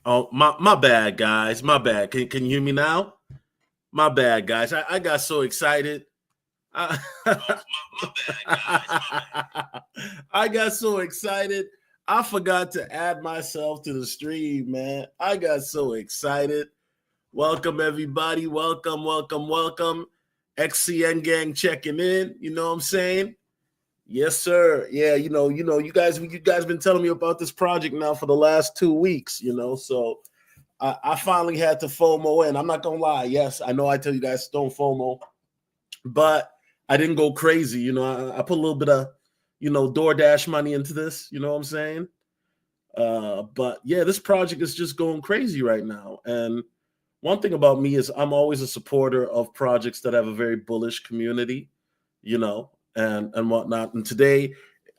Oh, my bad, guys. My bad. Can you hear me now? My bad, guys. I got so excited. I, I got so excited. I forgot to add myself to the stream, man. I got so excited. Welcome, everybody. Welcome, welcome, welcome. XCN gang checking in. You know what I'm saying? Yes, sir. Yeah, you guys been telling me about this project now for the last 2 weeks, so I finally had to FOMO in. I'm not gonna lie. Yes, I know I tell you guys don't FOMO, but I didn't go crazy. I put a little bit of, DoorDash money into this. You know what I'm saying? But yeah, this project is just going crazy right now. And one thing about me is I'm always a supporter of projects that have a very bullish community, and whatnot. And today,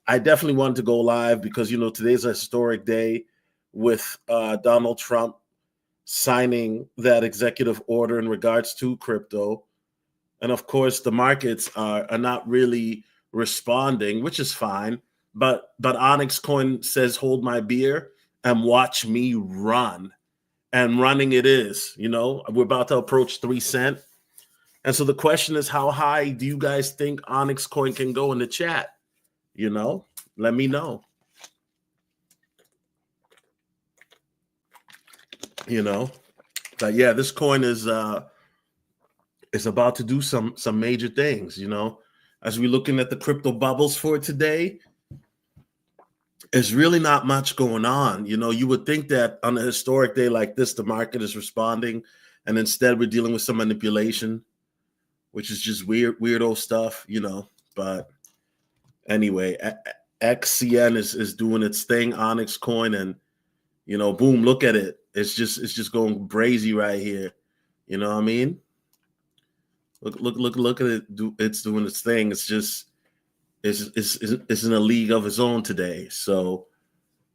I definitely wanted to go live because today's a historic day with Donald Trump signing that executive order in regards to crypto. And of course, the markets are not really responding, which is fine. But Onyxcoin says, "Hold my beer and watch me run." And running it is. We're about to approach 3 cents. And so the question is, how high do you guys think Onyxcoin can go in the chat? Let me know. But yeah, this coin is about to do some major things. As we're looking at the crypto bubbles for today, there's really not much going on. You would think that on a historic day like this, the market is responding, and instead we're dealing with some manipulation, which is just weirdo stuff. But anyway, XCN is doing its thing, Onyxcoin, and boom, look at it. It's just going crazy right here. You know what I mean? Look at it. It's doing its thing. It's just it's in a league of its own today. So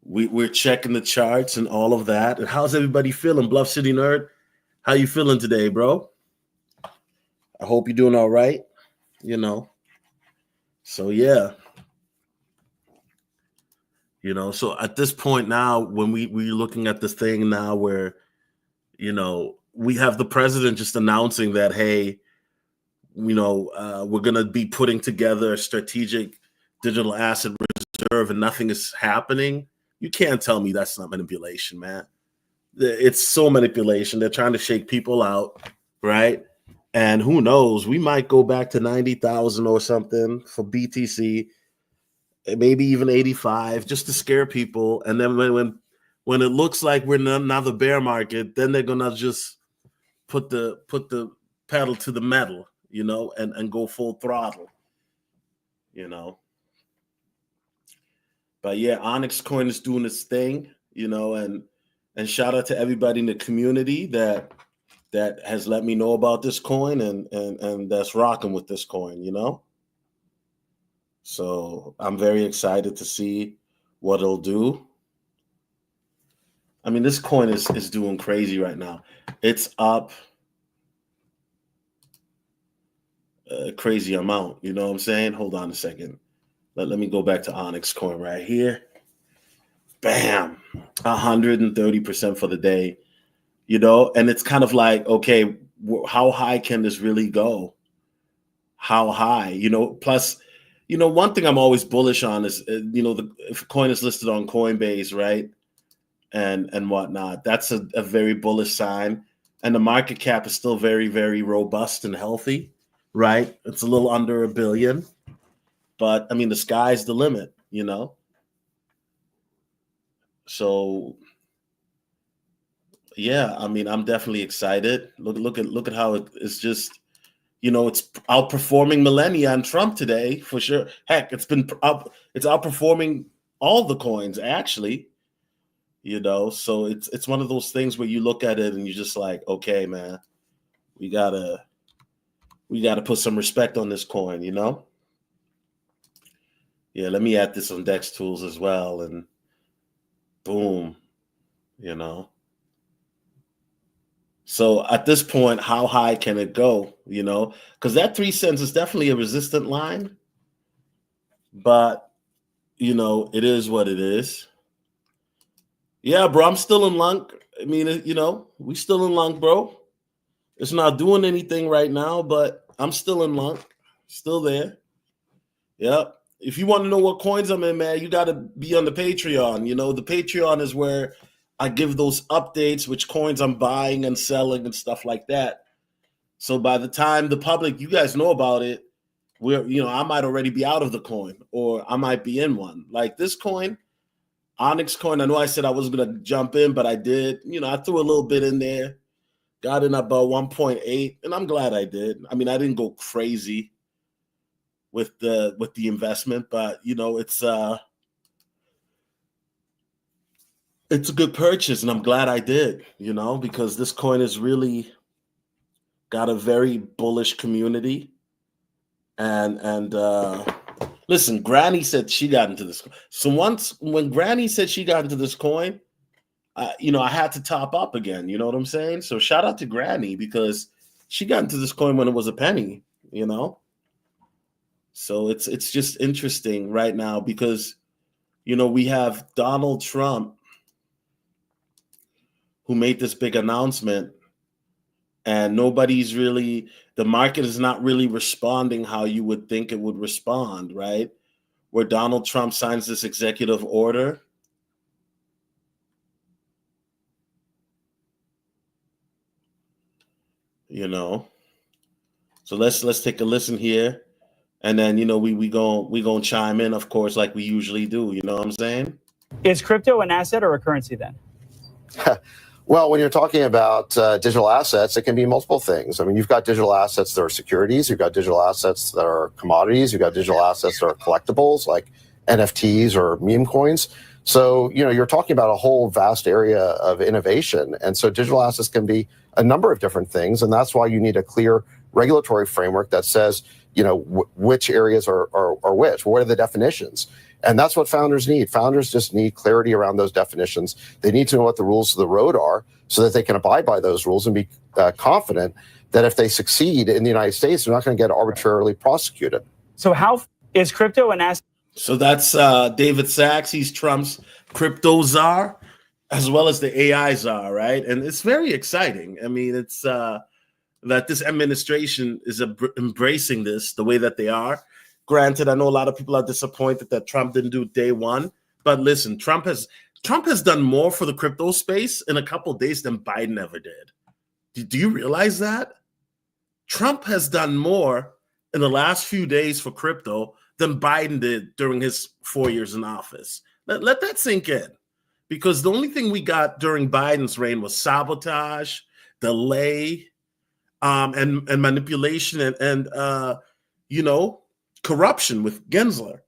we're checking the charts and all of that. And how's everybody feeling? Bluff City Nerd, how you feeling today, bro? I hope you're doing all right. So yeah. So at this point now, when we're looking at this thing now where, we have the president just announcing that, hey, we're going to be putting together a strategic digital asset reserve and nothing is happening. You can't tell me that's not manipulation, man. It's so manipulation. They're trying to shake people out, right? And who knows, we might go back to 90,000 or something for BTC, maybe even 85, just to scare people. And then when it looks like we're in another bear market, then they're gonna just put the pedal to the metal, and go full throttle, But yeah, Onyxcoin is doing its thing, and shout out to everybody in the community that has let me know about this coin and that's rocking with this coin, So I'm very excited to see what it'll do. I mean, this coin is doing crazy right now. It's up a crazy amount. You know what I'm saying? Hold on a second. Let me go back to Onyxcoin right here. Bam, 130% for the day. And it's kind of like, okay, how high can this really go? How high? Plus, one thing I'm always bullish on is, if a coin is listed on Coinbase, right? And whatnot, that's a very bullish sign. And the market cap is still very, very robust and healthy, right? It's a little under $1 billion. But I mean, the sky's the limit, So yeah, I mean, I'm definitely excited. Look at how it's just, it's outperforming Millennia and Trump today for sure. Heck, it's outperforming all the coins actually. So it's one of those things where you look at it and you're just like, okay, man, we gotta put some respect on this coin, Yeah, let me add this on Dex Tools as well, and boom, So at this point, how high can it go? Because that 3 cents is definitely a resistant line, but it is what it is. Yeah, bro, I'm still in long. I mean, we still in long, bro. It's not doing anything right now, but I'm still in long, still there. Yep. If you want to know what coins I'm in, man, you got to be on the Patreon. The Patreon is where I give those updates, which coins I'm buying and selling and stuff like that. So by the time the public, you guys know about it, I might already be out of the coin or I might be in one. Like this coin, Onyxcoin, I know I said I wasn't going to jump in, but I did. I threw a little bit in there, got in about 1.8, and I'm glad I did. I mean, I didn't go crazy with the investment, but it's a good purchase, and I'm glad I did, because this coin has really got a very bullish community. And listen, Granny said she got into this. So when Granny said she got into this coin, I had to top up again. You know what I'm saying? So shout out to Granny because she got into this coin when it was a penny. So it's just interesting right now because we have Donald Trump who made this big announcement, and the market is not really responding how you would think it would respond, right? Where Donald Trump signs this executive order. So let's take a listen here, and then we gonna chime in, of course, like we usually do. You know what I'm saying? Is crypto an asset or a currency then? Well, when you're talking about digital assets, it can be multiple things. I mean, you've got digital assets that are securities, you've got digital assets that are commodities, you've got digital assets that are collectibles like NFTs or meme coins. So, you're talking about a whole vast area of innovation. And so digital assets can be a number of different things. And that's why you need a clear regulatory framework that says, which areas are which, what are the definitions? And that's what founders need. Founders just need clarity around those definitions. They need to know what the rules of the road are so that they can abide by those rules and be confident that if they succeed in the United States, they're not going to get arbitrarily prosecuted. So how is crypto an asset? So that's David Sachs. He's Trump's crypto czar, as well as the AI czar, right? And it's very exciting. I mean, it's that this administration is embracing this the way that they are. Granted, I know a lot of people are disappointed that Trump didn't do day one, but listen, Trump has done more for the crypto space in a couple of days than Biden ever did. Do you realize that? Trump has done more in the last few days for crypto than Biden did during his 4 years in office. Let that sink in, because the only thing we got during Biden's reign was sabotage, delay, and manipulation and corruption with Gensler.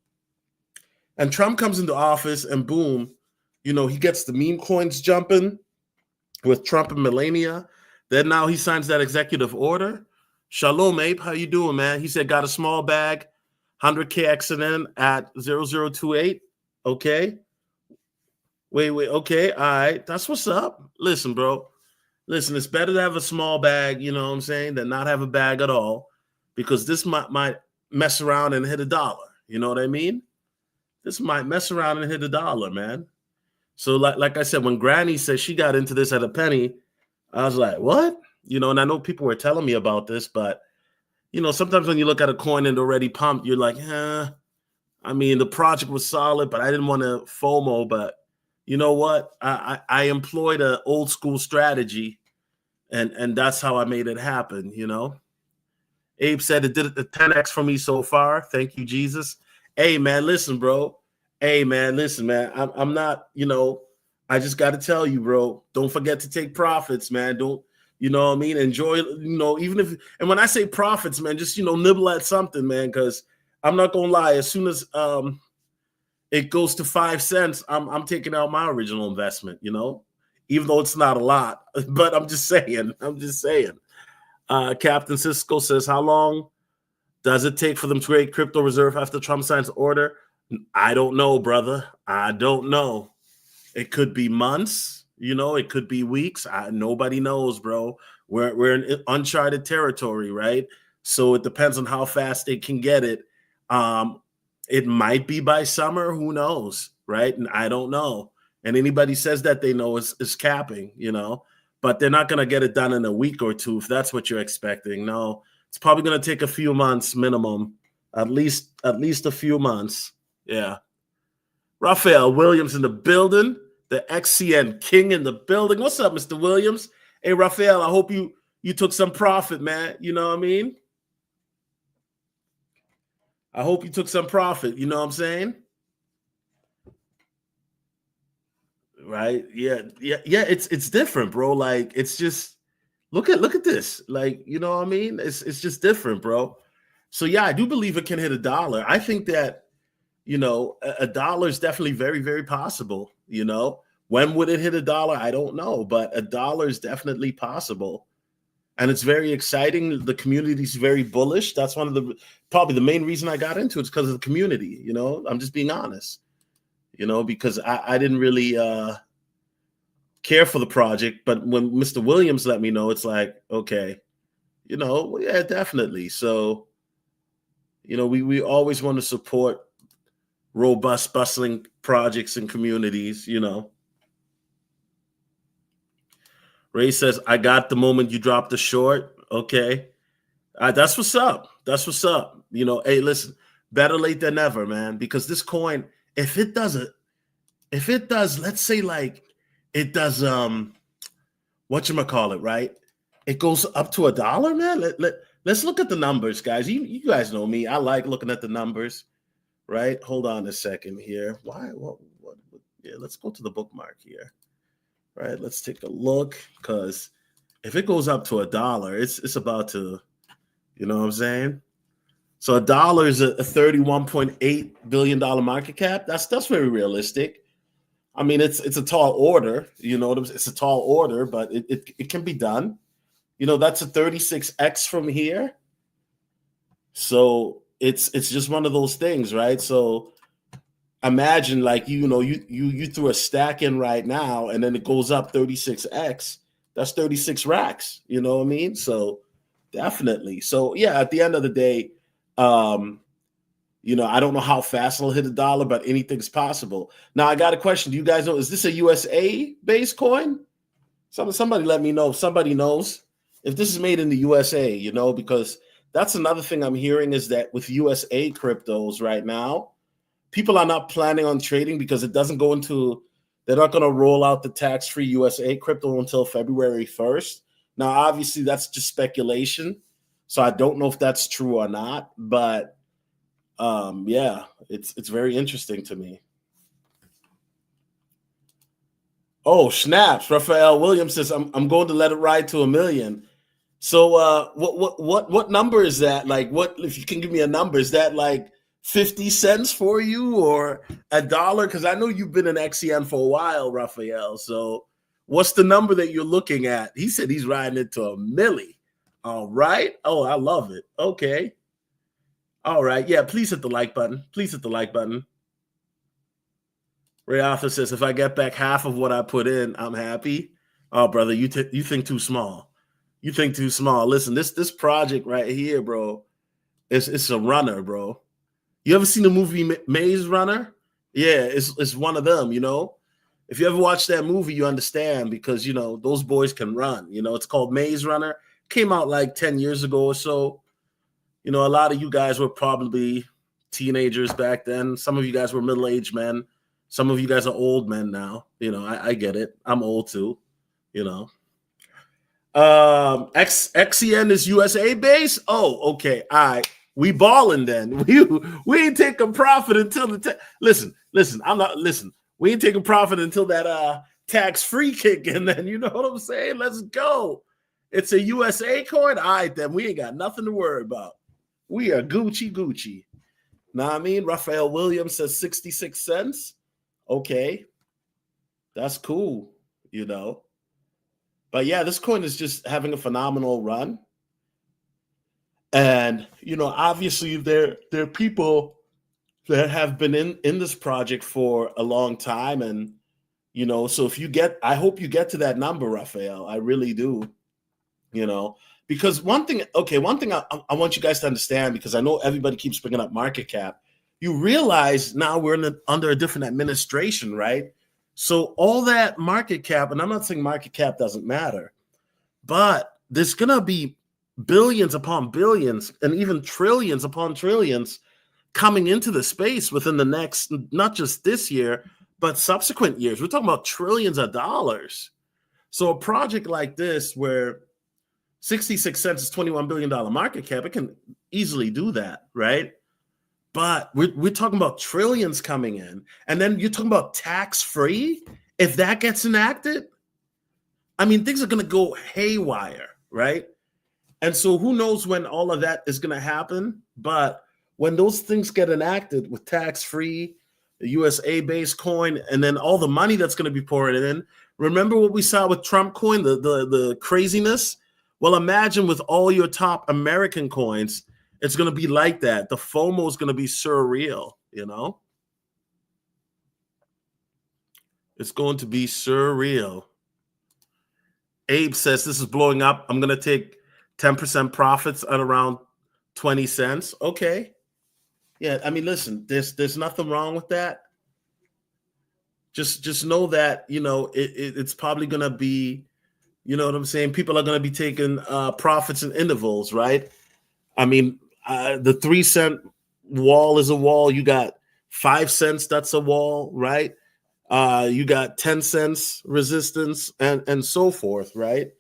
And Trump comes into office and boom, he gets the meme coins jumping with Trump and Melania. Then now he signs that executive order. Shalom, Abe, how you doing, man? He said got a small bag, 100K XNN at 0028. Okay. Wait. Okay. All right. That's what's up. Listen, bro. Listen, it's better to have a small bag, you know what I'm saying, than not have a bag at all, because this might mess around and hit $1. You know what I mean? This might mess around and hit $1, man. So like I said, when Granny said she got into this at a penny, I was like, what? And I know people were telling me about this, but, sometimes when you look at a coin and already pumped, you're like, I mean, the project was solid, but I didn't want to FOMO. But you know what? I employed an old school strategy, and that's how I made it happen, Abe said it did a 10x for me so far. Thank you, Jesus. Hey, man, listen, bro. Hey, man, listen, man. I'm not, I just got to tell you, bro, don't forget to take profits, man. Don't, you know what I mean? Enjoy, even if, and when I say profits, man, just, nibble at something, man, because I'm not going to lie. As soon as it goes to 5 cents, I'm taking out my original investment, even though it's not a lot, but I'm just saying. Captain Cisco says, how long does it take for them to create crypto reserve after Trump signs the order? I don't know, brother. I don't know. It could be months, it could be weeks. Nobody knows, bro. We're in uncharted territory, right? So it depends on how fast they can get it. It might be by summer, who knows, right? And I don't know. And anybody says that they know is capping, but they're not going to get it done in a week or two if that's what you're expecting. No, it's probably going to take a few months minimum, at least a few months. Yeah. Raphael Williams in the building, the XCN King in the building. What's up, Mr. Williams? Hey, Raphael, I hope you took some profit, man. You know what I mean? I hope you took some profit. You know what I'm saying? Right? Yeah. It's different, bro. Like, it's just look at this. Like, you know what I mean? It's just different, bro. So yeah, I do believe it can hit $1. I think that $1 is definitely very, very possible. When would it hit $1? I don't know, but $1 is definitely possible, and it's very exciting. The community is very bullish. That's probably the main reason I got into it, is because of the community. I'm just being honest. Because I didn't really care for the project. But when Mr. Williams let me know, it's like, okay, yeah, definitely. So, we always want to support robust, bustling projects and communities, Ray says, I got the moment you dropped the short. Okay. That's what's up. That's what's up. Hey, listen, better late than never, man, because this coin, if it does, let's say like it does, whatchamacallit, right? It goes up to $1, man. Let's look at the numbers, guys. You guys know me. I like looking at the numbers, right? Hold on a second here. Why? What? Yeah, let's go to the bookmark here, right? Let's take a look, because if it goes up to $1, it's about to, you know what I'm saying? So $1 is a $31.8 billion market cap. That's very realistic. I mean, it's a tall order, it's a tall order, but it can be done. That's a 36x from here. So it's just one of those things, right? So imagine like, you threw a stack in right now, and then it goes up 36x. That's 36 racks. You know what I mean? So definitely. So yeah, at the end of the day, I don't know how fast it'll hit $1, but anything's possible. Now, I got a question. Do you guys know, is this a USA-based coin? Somebody let me know if somebody knows if this is made in the USA, because that's another thing I'm hearing, is that with USA cryptos right now, people are not planning on trading because it doesn't go into, they're not going to roll out the tax-free USA crypto until February 1st. Now, obviously, that's just speculation. So I don't know if that's true or not, but yeah, it's very interesting to me. Oh, snaps! Raphael Williams says, "I'm going to let it ride to 1 million." So what number is that? Like, what, if you can give me a number? Is that like 50 cents for you, or $1? Because I know you've been in XCN for a while, Raphael. So what's the number that you're looking at? He said he's riding it to 1 milli. All right. Oh, I love it. Okay. All right. Yeah, please hit the like button. Please hit the like button. Ray Arthur says, if I get back half of what I put in, I'm happy. Oh, brother, you think too small. You think too small. Listen, this project right here, bro, it's a runner, bro. You ever seen the movie Maze Runner? Yeah, it's one of them, If you ever watch that movie, you understand, because, those boys can run. It's called Maze Runner. Came out like 10 years ago or so. A lot of you guys were probably teenagers back then. Some of you guys were middle-aged men. Some of you guys are old men now. I get it. I'm old too, XCN is USA based. Oh, okay. All right. We balling then. We ain't taking profit until listen. We ain't taking profit until that tax-free kick in, then, you know what I'm saying? Let's go. It's a USA coin. All right, then we ain't got nothing to worry about. We are Gucci. Know what I mean? Raphael Williams says 66 cents. Okay. That's cool, But yeah, this coin is just having a phenomenal run. And, obviously there are people that have been in this project for a long time. And, so I hope you get to that number, Raphael. I really do, because one thing I want you guys to understand, because I know everybody keeps bringing up market cap. You realize now we're under a different administration, right? So all that market cap, and I'm not saying market cap doesn't matter, but there's going to be billions upon billions and even trillions upon trillions coming into the space within the next, not just this year, but subsequent years. We're talking about trillions of dollars. So a project like this where 66 cents is $21 billion market cap, it can easily do that, right? But we're talking about trillions coming in. And then you're talking about tax-free. If that gets enacted, I mean, things are going to go haywire, right? And so who knows when all of that is going to happen. But when those things get enacted with tax-free, the USA-based coin, and then all the money that's going to be pouring in, remember what we saw with Trump coin, the craziness? Well, imagine with all your top American coins, it's going to be like that. The FOMO is going to be surreal, you know? It's going to be surreal. Abe says, this is blowing up. I'm going to take 10% profits at around 20 cents. Okay. Yeah, I mean, listen, there's nothing wrong with that. Just know that, you know, it's probably going to be, you know what I'm saying? People are going to be taking profits in intervals, right? I mean, the 3 cent wall is a wall. You got 5 cents, that's a wall, right? You got 10 cents resistance and so forth, right?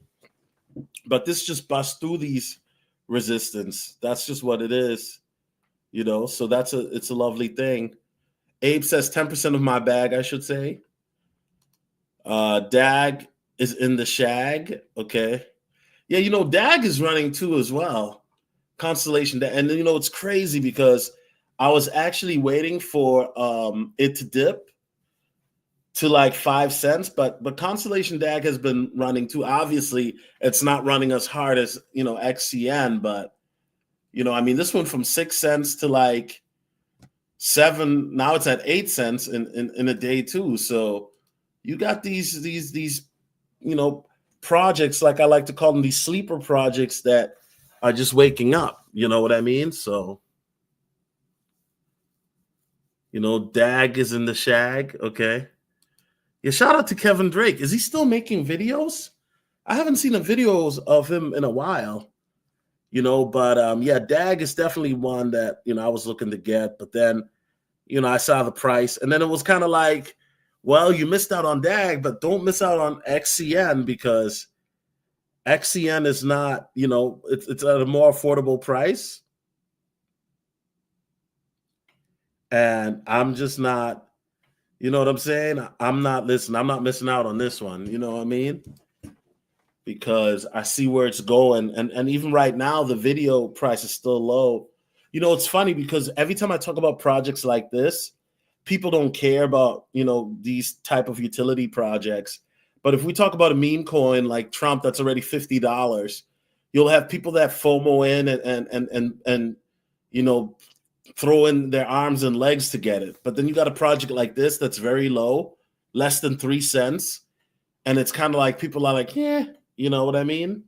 But this just busts through these resistance. That's just what it is, you know? So it's a lovely thing. Abe says 10% of my bag, I should say. DAG is in the shag. Okay. Yeah, you know, DAG is running too as well. Constellation DAG. And then, you know, it's crazy because I was actually waiting for it to dip to like 5 cents, but Constellation DAG has been running too. Obviously, it's not running as hard as, you know, XCN, but, you know, I mean, this went from 6 cents to like 7. Now it's at 8 cents in a day too. So you got these, you know, projects, like I like to call them, these sleeper projects that are just waking up. You know what I mean? So, you know, DAG is in the shag. Okay. Yeah, shout out to Kevin Drake. Is he still making videos? I haven't seen the videos of him in a while, you know, but yeah, DAG is definitely one that, you know, I was looking to get, but then, you know, I saw the price and then it was kind of like, well, you missed out on DAG, but don't miss out on XCN because XCN is not, you know, it's at a more affordable price. And I'm just not, you know what I'm saying? I'm not missing out on this one. You know what I mean? Because I see where it's going. And even right now, the video price is still low. You know, it's funny because every time I talk about projects like this, people don't care about, you know, these type of utility projects. But if we talk about a meme coin like Trump, that's already $50, you'll have people that FOMO in and you know, throw in their arms and legs to get it. But then you got a project like this that's very low, less than 3 cents. And it's kind of like people are like, yeah, you know what I mean?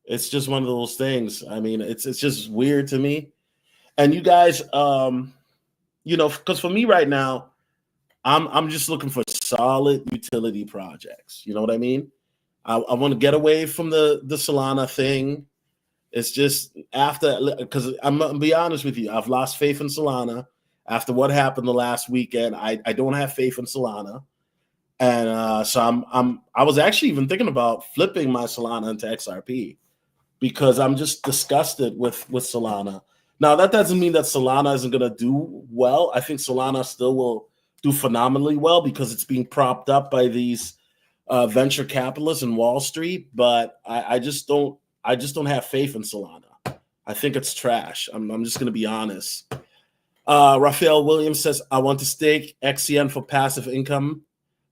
It's just one of those things. I mean, it's just weird to me. And you guys, you know, because for me right now, I'm just looking for solid utility projects. You know what I mean? I want to get away from the Solana thing. It's just after, because I'm gonna be honest with you, I've lost faith in Solana after what happened the last weekend. I don't have faith in Solana, and so I was actually even thinking about flipping my Solana into XRP because I'm just disgusted with Solana. Now that doesn't mean that Solana isn't going to do well. I think Solana still will do phenomenally well because it's being propped up by these venture capitalists in Wall Street. But I just don't have faith in Solana. I think it's trash. I'm just going to be honest. Raphael Williams says, I want to stake XCN for passive income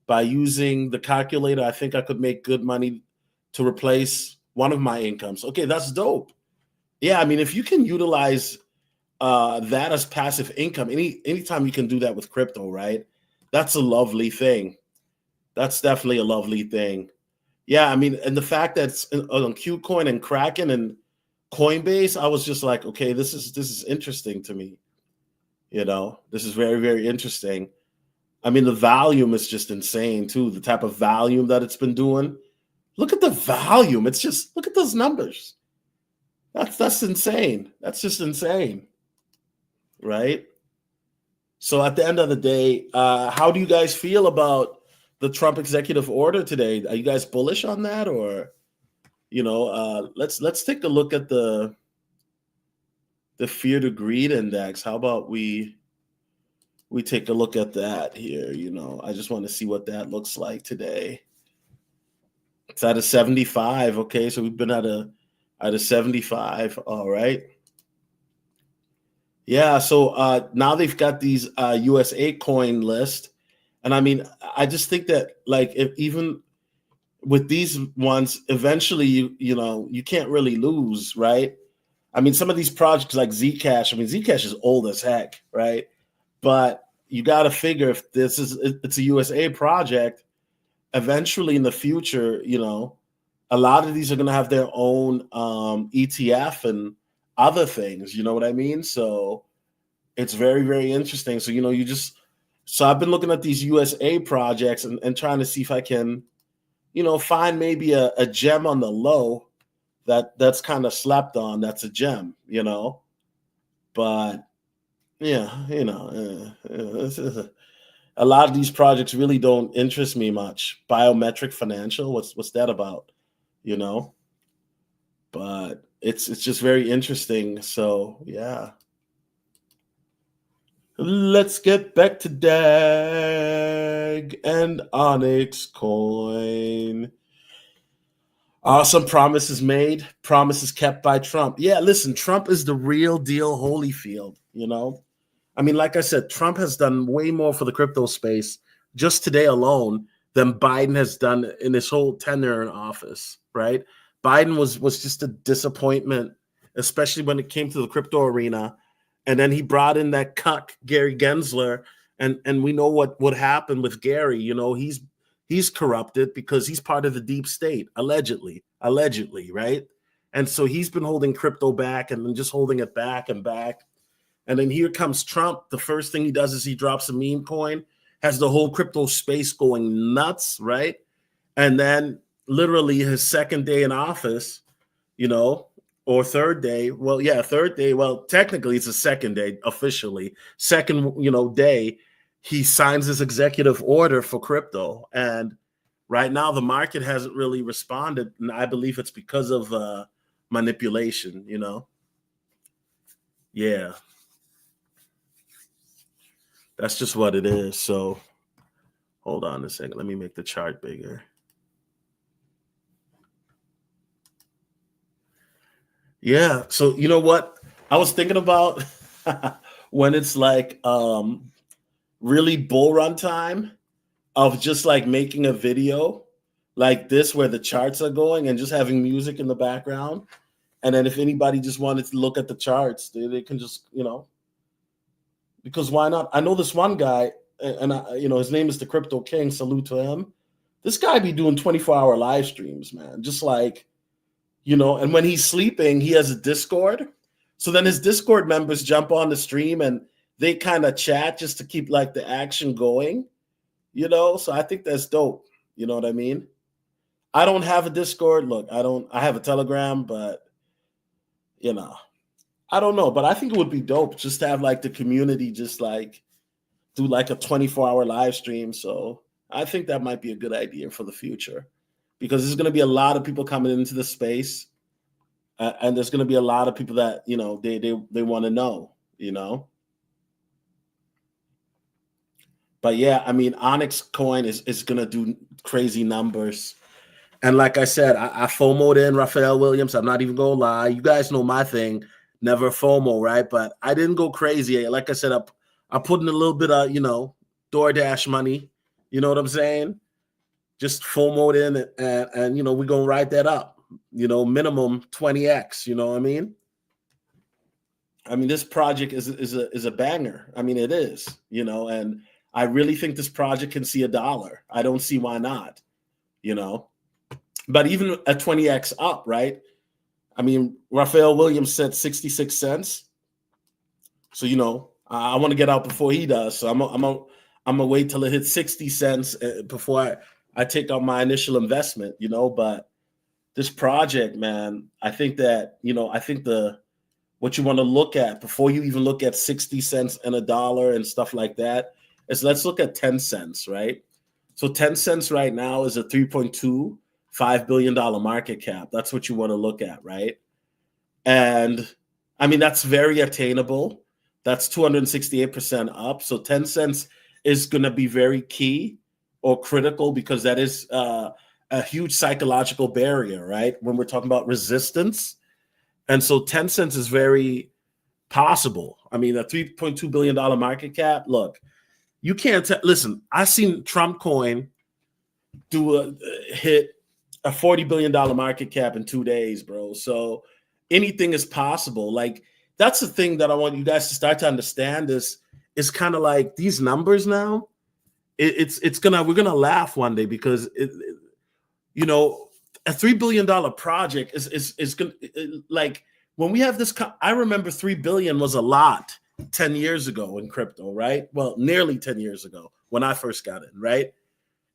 by using the calculator. I think I could make good money to replace one of my incomes. Okay, that's dope. Yeah, I mean, if you can utilize that as passive income, anytime you can do that with crypto, right? That's a lovely thing. That's definitely a lovely thing. Yeah, I mean, and the fact that it's on KuCoin and Kraken and Coinbase, I was just like, okay, this is interesting to me. You know, this is very, very interesting. I mean, the volume is just insane too. The type of volume that it's been doing. Look at the volume. It's just, look at those numbers. That's insane. That's just insane. Right? So at the end of the day, how do you guys feel about the Trump executive order today? Are you guys bullish on that? Or, let's take a look at the fear to greed index. How about we take a look at that here? I just want to see what that looks like today. It's at a 75. Okay, so we've been at a 75. All right. Yeah, so now they've got these USA coin list. And I mean, I just think that if even with these ones, eventually you can't really lose, right? I mean, some of these projects like Zcash, I mean, Zcash is old as heck, right? But you got to figure if it's a USA project, eventually in the future, a lot of these are going to have their own ETF and other things, you know what I mean? So it's very, very interesting. So, so I've been looking at these USA projects and trying to see if I can, find maybe a gem on the low that's kind of slept on. That's a gem, but yeah, a lot of these projects really don't interest me much. Biometric financial, what's that about? But it's just very interesting. So yeah. Let's get back to DAG and Onyxcoin. Some promises made, promises kept by Trump. Yeah, listen, Trump is the real deal Holyfield, I mean, like I said, Trump has done way more for the crypto space just today alone than Biden has done in his whole tenure in office, right? Biden was just a disappointment, especially when it came to the crypto arena. And then he brought in that cuck, Gary Gensler, and we know what happened with Gary. He's corrupted because he's part of the deep state, allegedly, right? And so he's been holding crypto back and then just holding it back and back. And then here comes Trump. The first thing he does is he drops a meme coin, has the whole crypto space going nuts, right? And then literally his second day in office, or third day. Well, yeah, third day. Well, technically it's the second day officially. Second, day, he signs his executive order for crypto. And right now the market hasn't really responded. And I believe it's because of manipulation, Yeah. That's just what it is. So hold on a second. Let me make the chart bigger. Yeah. So you know what? I was thinking about when it's really bull run time of just making a video like this where the charts are going and just having music in the background. And then if anybody just wanted to look at the charts, they can just, because why not? I know this one guy, and his name is the Crypto King. Salute to him. This guy be doing 24-hour live streams, man. Just and when he's sleeping, he has a Discord. So then his Discord members jump on the stream and they kind of chat just to keep the action going, So I think that's dope. You know what I mean? I don't have a Discord. Look, I have a Telegram, but I don't know, but I think it would be dope just to have the community just do a 24-hour live stream. So I think that might be a good idea for the future because there's going to be a lot of people coming into the space and there's going to be a lot of people that, they want to know, But yeah, I mean, Onyxcoin is going to do crazy numbers. And like I said, I FOMO'd in Raphael Williams. I'm not even going to lie. You guys know my thing. Never FOMO, right? But I didn't go crazy. Like I said, I put in a little bit of, DoorDash money. You know what I'm saying? Just FOMO'd in and we're going to ride that up. Minimum 20x. You know what I mean? I mean, this project is a banger. I mean, it is, and I really think this project can see $1. I don't see why not, But even at 20x up, right? I mean, Raphael Williams said 66 cents. So, I want to get out before he does. So I'm I'm gonna wait till it hits 60 cents before I take out my initial investment, but this project, man, I think that, what you want to look at before you even look at 60 cents and $1 and stuff like that is let's look at 10 cents, right? So 10 cents right now is a $3.25 billion market cap. That's what you want to look at, right? And I mean, that's very attainable. That's 268% up. So 10 cents is going to be very key or critical because that is a huge psychological barrier, right? When we're talking about resistance. And so 10 cents is very possible. I mean, a $3.2 billion market cap, look, you can't listen, I seen Trump coin hit a $40 billion market cap in 2 days, bro. So anything is possible. Like, that's the thing that I want you guys to start to understand is kind of like these numbers now. We're gonna laugh one day because a $3 billion project is gonna like when we have this. I remember $3 billion was a lot 10 years ago in crypto, right? Well, nearly 10 years ago when I first got in, right?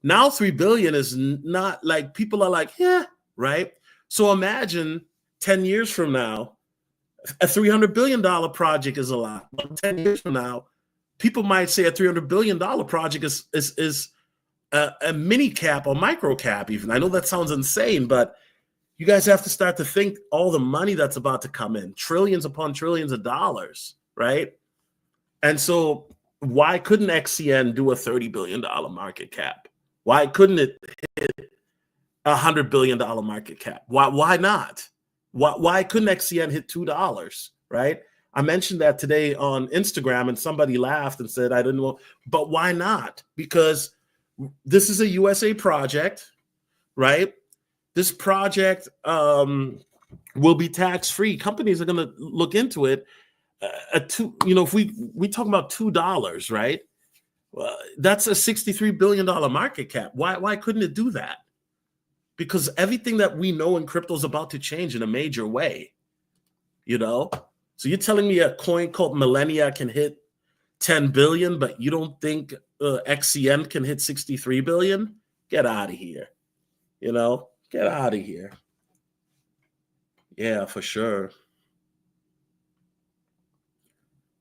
Now 3 billion is not like people are like, yeah, right? So imagine 10 years from now, a $300 billion project is a lot. But 10 years from now, people might say a $300 billion project is a mini cap or micro cap even. I know that sounds insane, but you guys have to start to think all the money that's about to come in, trillions upon trillions of dollars, right? And so why couldn't XCN do a $30 billion market cap? Why couldn't it hit a $100 billion market cap? Why not? Why couldn't XCN hit $2, right? I mentioned that today on Instagram and somebody laughed and said, I didn't know, but why not? Because this is a USA project, right? This project will be tax-free. Companies are going to look into it. If we talk about $2, right? That's a $63 billion market cap. Why couldn't it do that? Because everything that we know in crypto is about to change in a major way, So you're telling me a coin called Millennia can hit 10 billion, but you don't think XCN can hit 63 billion? Get out of here. Get out of here. Yeah, for sure.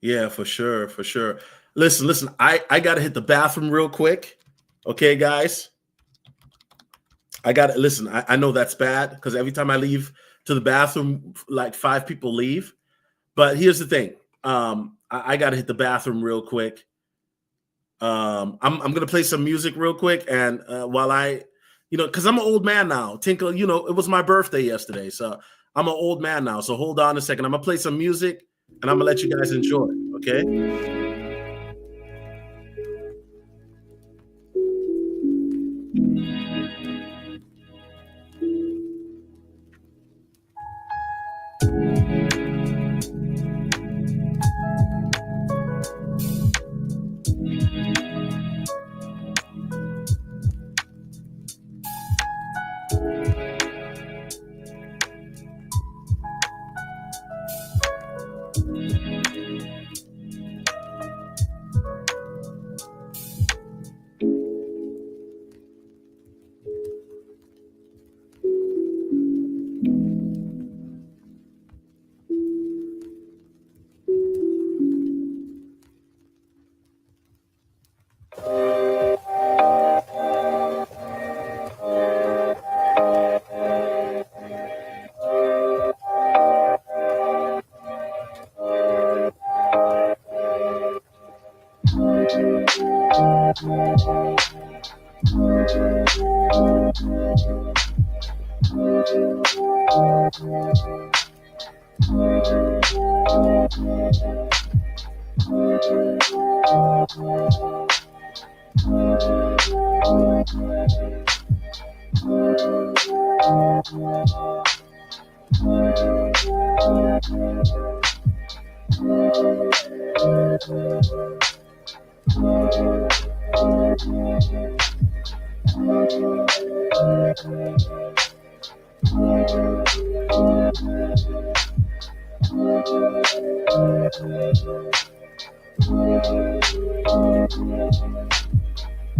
Yeah, for sure. For sure. Listen, I got to hit the bathroom real quick. Okay, guys. I got to listen. I know that's bad because every time I leave to the bathroom, like 5 people leave. But here's the thing. I got to hit the bathroom real quick. I'm going to play some music real quick. And while because I'm an old man now. Tinkle, it was my birthday yesterday. So I'm an old man now. So hold on a second. I'm going to play some music and I'm going to let you guys enjoy. Okay.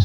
I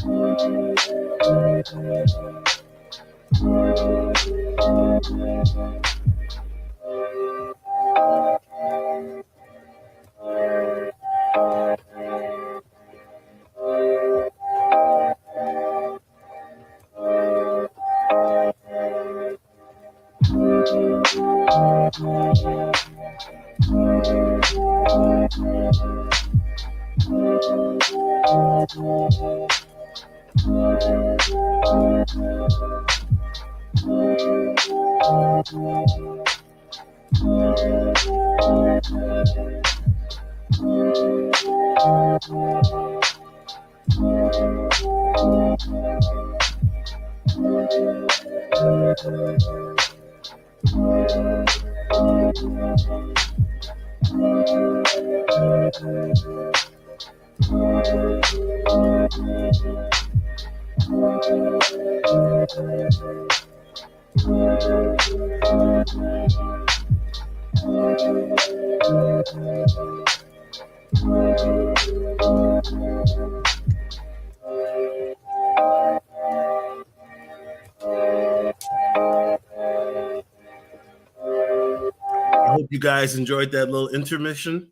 hope you guys enjoyed that little intermission.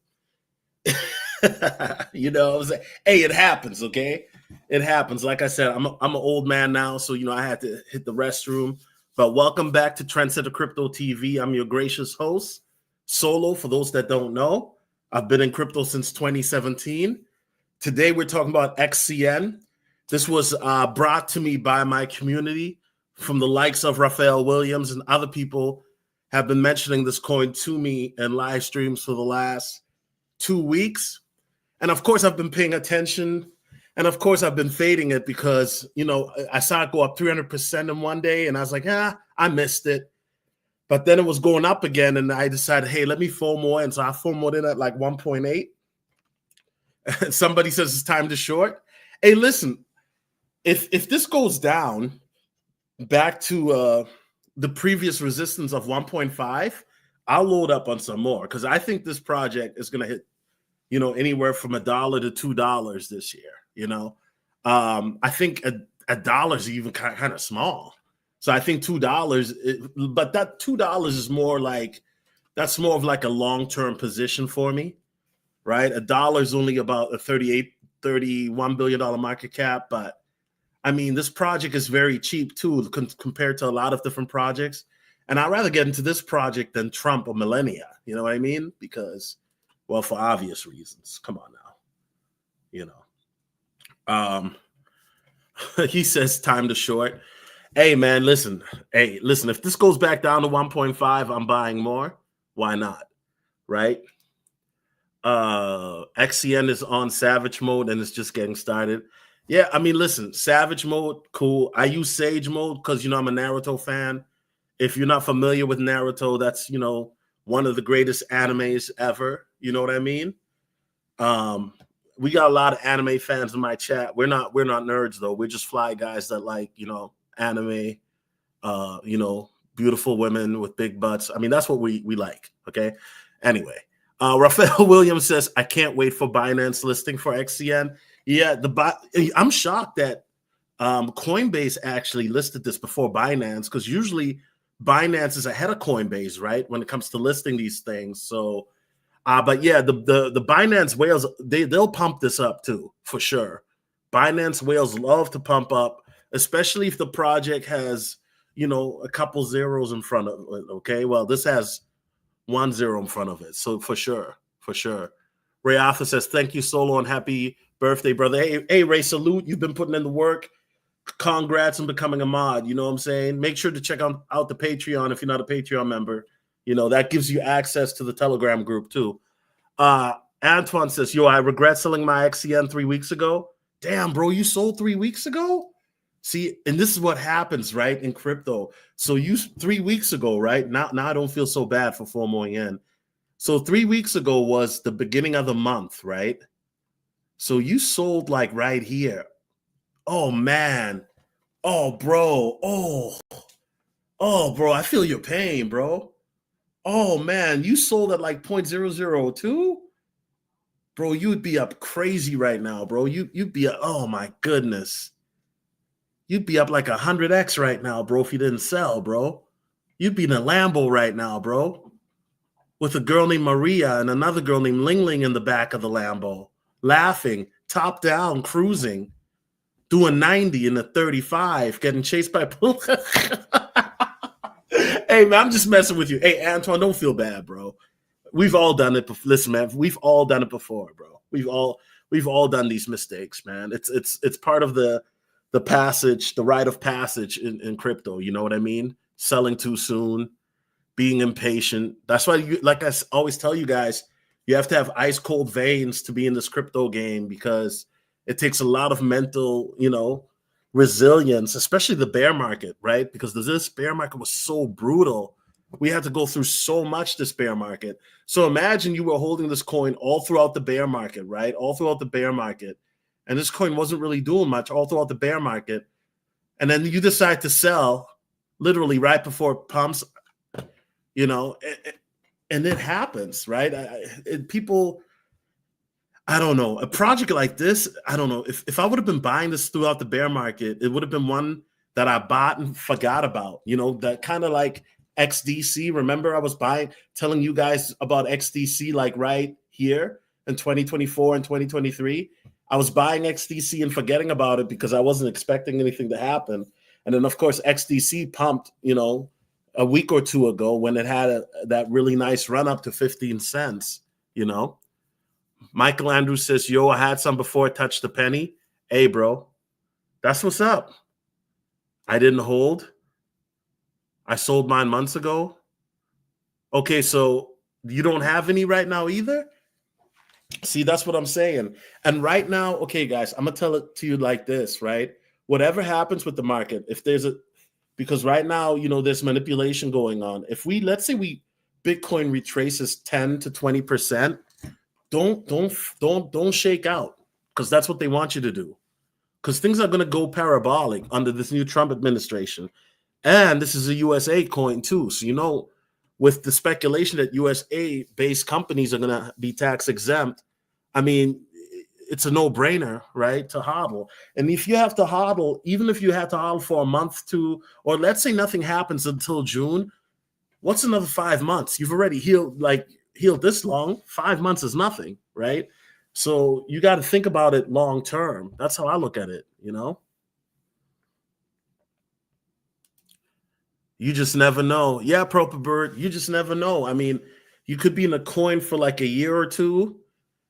You know what I'm saying? Hey, it happens, okay? It happens. Like I said, I'm an old man now, so you know I had to hit the restroom. But welcome back to Trendsetter Crypto TV. I'm your gracious host, Solo. For those that don't know, I've been in crypto since 2017. Today we're talking about XCN. This was brought to me by my community from the likes of Raphael Williams, and other people have been mentioning this coin to me in live streams for the last 2 weeks. And of course, I've been paying attention. And of course, I've been fading it because, you know, I saw it go up 300% in one day. And I was like, I missed it. But then it was going up again. And I decided, hey, let me FOMO in. So I FOMO'd in at like 1.8. Somebody says it's time to short. Hey, listen, if this goes down back to the previous resistance of 1.5, I'll load up on some more because I think this project is going to hit, you know, anywhere from $1 to $2 this year. You know, I think a dollar is even kind of small. So I think $2, but that $2 is more like, that's more of like a long-term position for me, right? $1 is only about a $31 billion market cap. But I mean, this project is very cheap too, compared to a lot of different projects. And I'd rather get into this project than Trump or Millennia. You know what I mean? Because, well, for obvious reasons. Come on now. You know. He says time to short. Hey, man, listen. Hey, listen. If this goes back down to 1.5, I'm buying more. Why not? Right? XCN is on Savage mode and it's just getting started. Yeah, I mean, listen, Savage mode, cool. I use Sage mode because, you know, I'm a Naruto fan. If you're not familiar with Naruto, that's, you know, one of the greatest animes ever. You know what I mean? We got a lot of anime fans in my chat. We're not nerds though. We're just fly guys that like, you know, anime, you know, beautiful women with big butts. I mean, that's what we like. Okay. Anyway, Raphael Williams says, I can't wait for Binance listing for XCN. Yeah, I'm shocked that Coinbase actually listed this before Binance, because usually Binance is ahead of Coinbase, right, when it comes to listing these things. So, but yeah, the Binance whales, they'll pump this up too, for sure. Binance whales love to pump up, especially if the project has, you know, a couple zeros in front of it. Okay, well, this has 1 0 in front of it, so for sure. Ray Arthur says, thank you, Solo, and happy birthday, brother. Hey, Ray, salute. You've been putting in the work. Congrats on becoming a mod. You know what I'm saying? Make sure to check out the Patreon if you're not a Patreon member. You know, that gives you access to the Telegram group too. Antoine says, yo, I regret selling my XCN 3 weeks ago. Damn, bro, you sold 3 weeks ago? See, and this is what happens, right, in crypto. So you 3 weeks ago, right? Now I don't feel so bad for FOMOing in. So 3 weeks ago was the beginning of the month, right? So you sold like right here. Oh, man. Oh, bro. Oh, bro, I feel your pain, bro. Oh, man, you sold at like 0.002? bro, you'd be up crazy right now, bro. You'd be, oh my goodness. You'd be up like 100x right now, bro, if you didn't sell, bro. You'd be in a Lambo right now, bro, with a girl named Maria and another girl named Ling Ling in the back of the Lambo, laughing, top down, cruising, doing 90 in a 35, getting chased by police. Hey, man, I'm just messing with you. Hey, Antoine, don't feel bad, bro. We've all done it. Listen, man, we've all done it before, bro. We've all done these mistakes, man. It's part of the passage, the rite of passage in crypto. You know what I mean? Selling too soon, being impatient. That's why, like I always tell you guys, you have to have ice cold veins to be in this crypto game, because it takes a lot of mental, resilience, especially the bear market, right? Because this bear market was so brutal. We had to go through so much this bear market. So imagine you were holding this coin all throughout the bear market, right? All throughout the bear market. And this coin wasn't really doing much all throughout the bear market. And then you decide to sell literally right before it pumps, and it happens, right? I don't know. A project like this, I don't know. If I would have been buying this throughout the bear market, it would have been one that I bought and forgot about, that kind of like XDC. Remember, I was telling you guys about XDC like right here in 2024 and 2023. I was buying XDC and forgetting about it because I wasn't expecting anything to happen. And then, of course, XDC pumped, a week or two ago when it had that really nice run up to 15 cents, Michael Andrews says, yo, I had some before it touched the penny. Hey, bro, that's what's up. I didn't hold. I sold mine months ago. Okay, so you don't have any right now either? See, that's what I'm saying. And right now, okay, guys, I'm going to tell it to you like this, right? Whatever happens with the market, because right now, there's manipulation going on. If let's say Bitcoin retraces 10 to 20%, don't shake out, because that's what they want you to do. Because things are going to go parabolic under this new Trump administration. And this is a USA coin too. So, with the speculation that USA-based companies are going to be tax exempt, I mean, it's a no-brainer, right, to hodl. And if you have to hodl, even if you have to hodl for a month or let's say nothing happens until June, what's another 5 months? You've already healed this long. 5 months is nothing, right? So you got to think about it long term. That's how I look at it, You just never know. Yeah, Proper Bird, you just never know. I mean, you could be in a coin for like a year or two,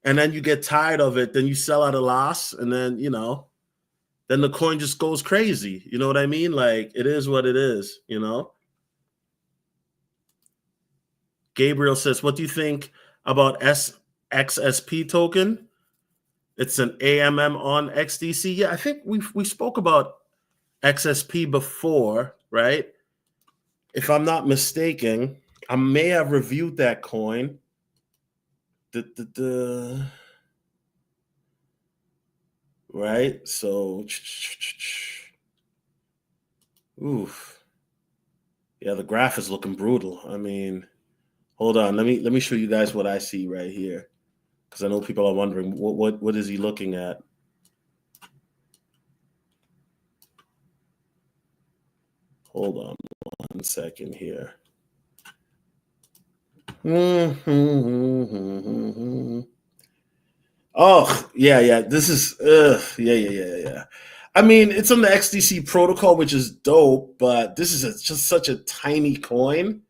and then you get tired of it. Then you sell at a loss, and then, then the coin just goes crazy. You know what I mean? Like, it is what it is, Gabriel says, what do you think about XSP token? It's an AMM on XDC. Yeah, I think we spoke about XSP before, right? If I'm not mistaken, I may have reviewed that coin. Right? So, oof. Yeah, the graph is looking brutal. I mean, hold on. Let me show you guys what I see right here, because I know people are wondering what is he looking at. Hold on 1 second here. Oh, yeah. This is, yeah. I mean, it's on the XDC protocol, which is dope, but this is just such a tiny coin.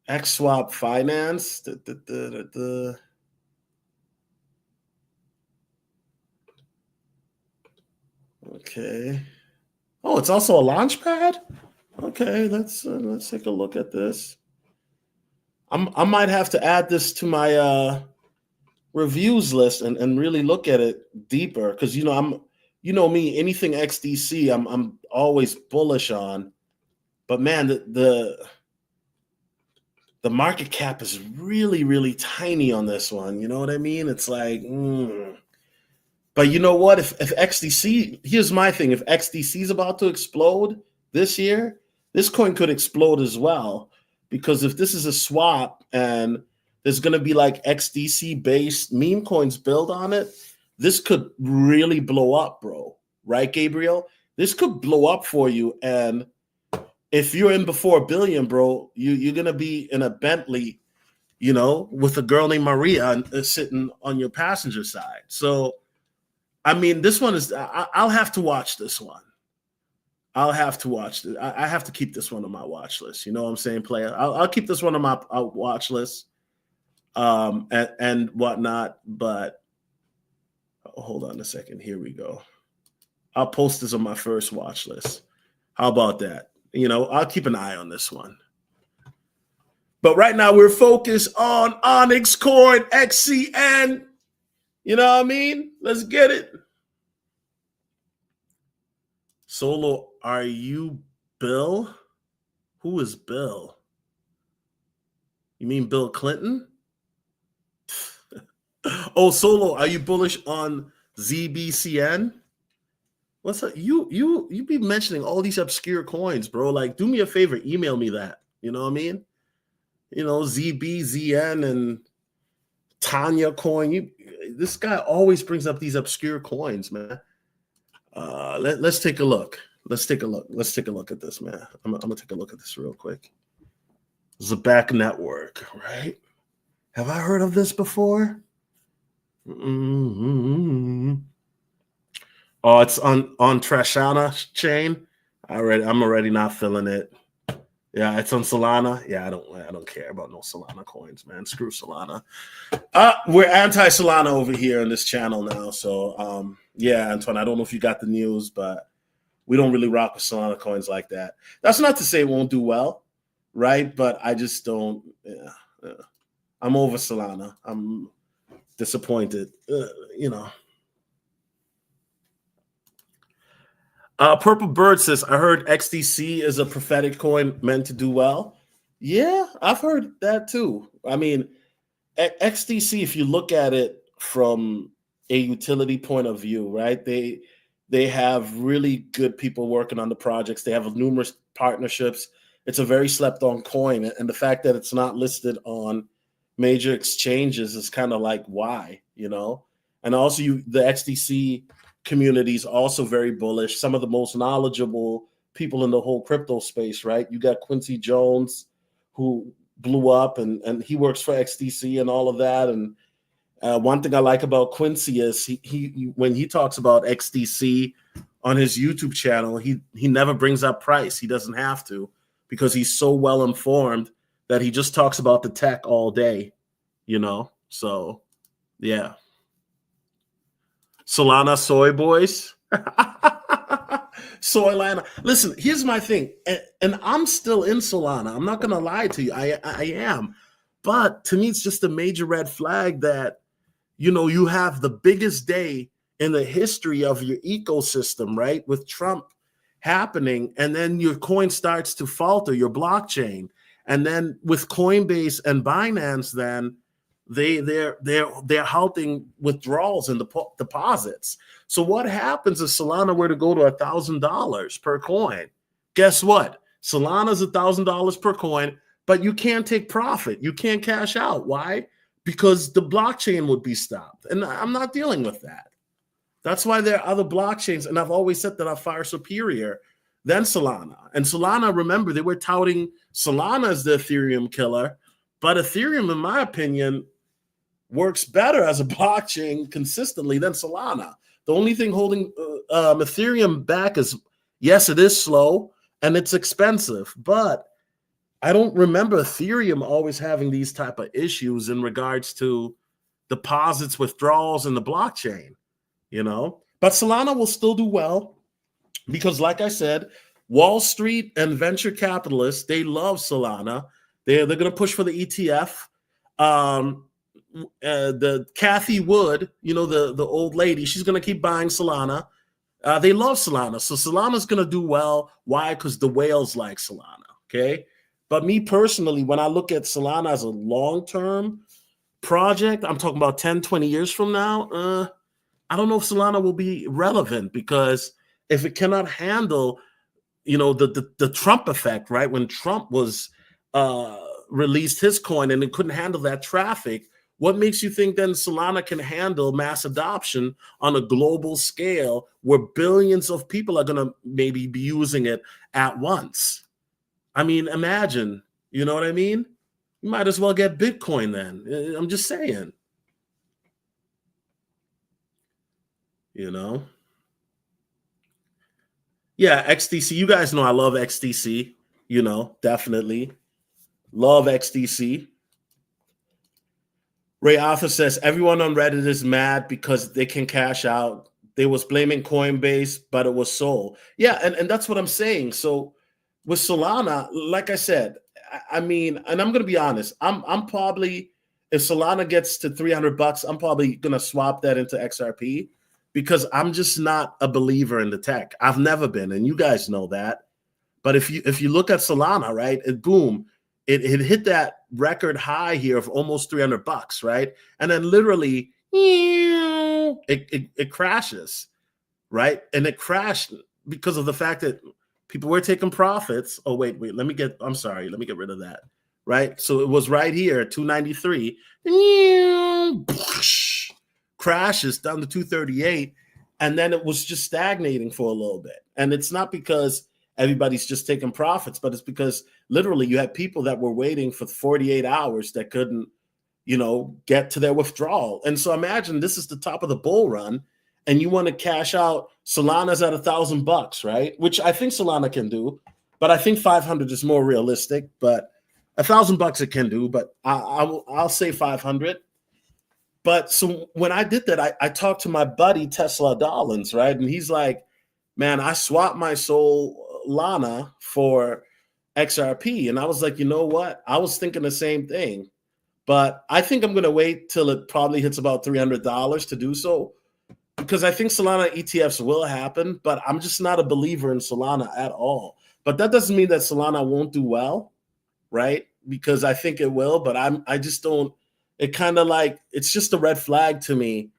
XSwap Finance. Okay. Oh, it's also a launch pad? Okay, let's take a look at this. I might have to add this to my reviews list and really look at it deeper, because me, anything XDC I'm always bullish on. But man, the market cap is really, really tiny on this one. You know what I mean? It's like, But you know what? If XDC, here's my thing. If XDC is about to explode this year, this coin could explode as well. Because if this is a swap and there's going to be like XDC based meme coins built on it, this could really blow up, bro. Right, Gabriel? This could blow up for you. And if you're in before $1 billion, bro, you're going to be in a Bentley, you know, with a girl named Maria sitting on your passenger side. So, I mean, this one is, I'll have to watch this one. I'll have to watch it. I have to keep this one on my watch list. You know what I'm saying, player? I'll keep this one on my watch list and whatnot. But hold on a second. Here we go. I'll post this on my first watch list. How about that? You know, I'll keep an eye on this one. But right now we're focused on Onyxcoin, XCN. You know what I mean? Let's get it. Solo, are you Bill? Who is Bill? You mean Bill Clinton? Oh, Solo, are you bullish on ZBCN? What's up? You be mentioning all these obscure coins, bro. Like, do me a favor, email me that. You know what I mean? You know, ZBZN and Tanya coin. This guy always brings up these obscure coins, man. Let's take a look. Let's take a look at this, man. I'm gonna take a look at this real quick. Zabak Network, right? Have I heard of this before? Mm-hmm. Oh, it's on Trashana chain. I'm already not feeling it. Yeah, it's on Solana. Yeah, I don't care about no Solana coins, man. Screw Solana. We're anti-Solana over here on this channel now. So yeah, Antoine, I don't know if you got the news, but we don't really rock with Solana coins like that. That's not to say it won't do well, right? But I just don't. Yeah. I'm over Solana. I'm disappointed. You know. Purple Bird says, I heard XDC is a prophetic coin meant to do well. Yeah, I've heard that too. I mean, XDC, if you look at it from a utility point of view, right? They have really good people working on the projects. They have numerous partnerships. It's a very slept on coin. And the fact that it's not listed on major exchanges is kind of like, why, you know? And also the XDC community is also very bullish. Some of the most knowledgeable people in the whole crypto space, right? You got Quincy Jones, who blew up, and he works for XDC and all of that. And one thing I like about Quincy is he when he talks about XDC on his YouTube channel, he never brings up price. He doesn't have to, because he's so well informed that he just talks about the tech all day, you know? So, yeah. Solana soy boys. Soylana. Listen, here's my thing. And I'm still in Solana. I'm not going to lie to you. I am. But to me, it's just a major red flag that, you know, you have the biggest day in the history of your ecosystem, right? With Trump happening. And then your coin starts to falter, your blockchain. And then with Coinbase and Binance, then they're halting withdrawals and deposits. So what happens if Solana were to go to $1,000 per coin? Guess what? Solana's $1,000 per coin, but you can't take profit. You can't cash out. Why? Because the blockchain would be stopped. And I'm not dealing with that. That's why there are other blockchains, and I've always said that are far superior than Solana. And Solana, remember, they were touting Solana as the Ethereum killer, but Ethereum, in my opinion, works better as a blockchain consistently than Solana. The only thing holding Ethereum back is, yes, it is slow and it's expensive, but I don't remember Ethereum always having these type of issues in regards to deposits, withdrawals, and the blockchain, you know? But Solana will still do well because, like I said, Wall Street and venture capitalists, they love Solana. They're going to push for the ETF. The Kathy Wood, you know, the old lady, she's going to keep buying Solana. They love Solana. So Solana's going to do well. Why? Because the whales like Solana, okay? But me personally, when I look at Solana as a long-term project, I'm talking about 10, 20 years from now, I don't know if Solana will be relevant, because if it cannot handle, you know, the Trump effect, right? When Trump was released his coin and it couldn't handle that traffic, what makes you think then Solana can handle mass adoption on a global scale where billions of people are going to maybe be using it at once? I mean, imagine, you know what I mean? You might as well get Bitcoin then. I'm just saying, you know? Yeah, XDC. You guys know I love XDC, definitely. Love XDC. Ray Arthur says, everyone on Reddit is mad because they can cash out. They was blaming Coinbase, but it was Sol. Yeah, and that's what I'm saying. So with Solana, like I said, I mean, and I'm going to be honest, I'm probably, if Solana gets to $300, I'm probably going to swap that into XRP because I'm just not a believer in the tech. I've never been, and you guys know that. But if you look at Solana, right, it hit that record high here of almost $300, right? And then literally it crashes, right? And it crashed because of the fact that people were taking profits. Oh, wait, let me get rid of that, right? So it was right here at 293, crashes down to 238, and then it was just stagnating for a little bit. And it's not because everybody's just taking profits, but it's because literally you had people that were waiting for 48 hours that couldn't, get to their withdrawal. And so imagine this is the top of the bull run and you want to cash out. Solana's at $1,000, right? Which I think Solana can do, but I think 500 is more realistic, but $1,000 it can do, but I'll say 500. But so when I did that, I talked to my buddy Tesla Dollins, right? And he's like, man, I swapped my Solana for XRP. And I was like, you know what? I was thinking the same thing. But I think I'm going to wait till it probably hits about $300 to do so. Because I think Solana ETFs will happen, but I'm just not a believer in Solana at all. But that doesn't mean that Solana won't do well, right? Because I think it will, but I just don't. It kind of like, it's just a red flag to me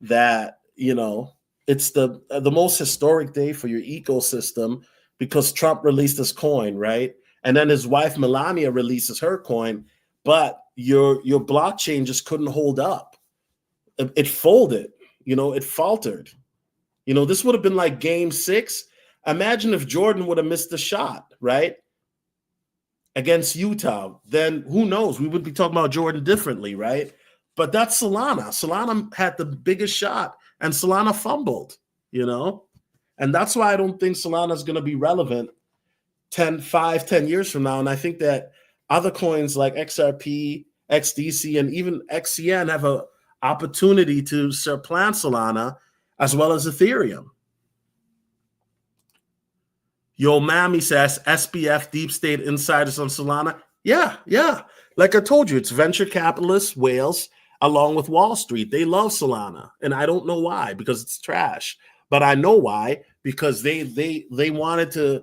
that, it's the most historic day for your ecosystem because Trump released his coin, right? And then his wife Melania releases her coin, but your blockchain just couldn't hold up. It folded, it faltered. This would have been like game 6. Imagine if Jordan would have missed the shot, right? Against Utah, then who knows? We would be talking about Jordan differently, right? But that's Solana. Solana had the biggest shot and Solana fumbled, And that's why I don't think Solana is going to be relevant 10 years from now. And I think that other coins like XRP, XDC, and even XCN have an opportunity to supplant Solana as well as Ethereum. Yo, Mammy says SBF deep state insiders on Solana. Yeah. Like I told you, it's venture capitalists, whales, along with Wall Street. They love Solana. And I don't know why, because it's trash. But I know why, because they wanted to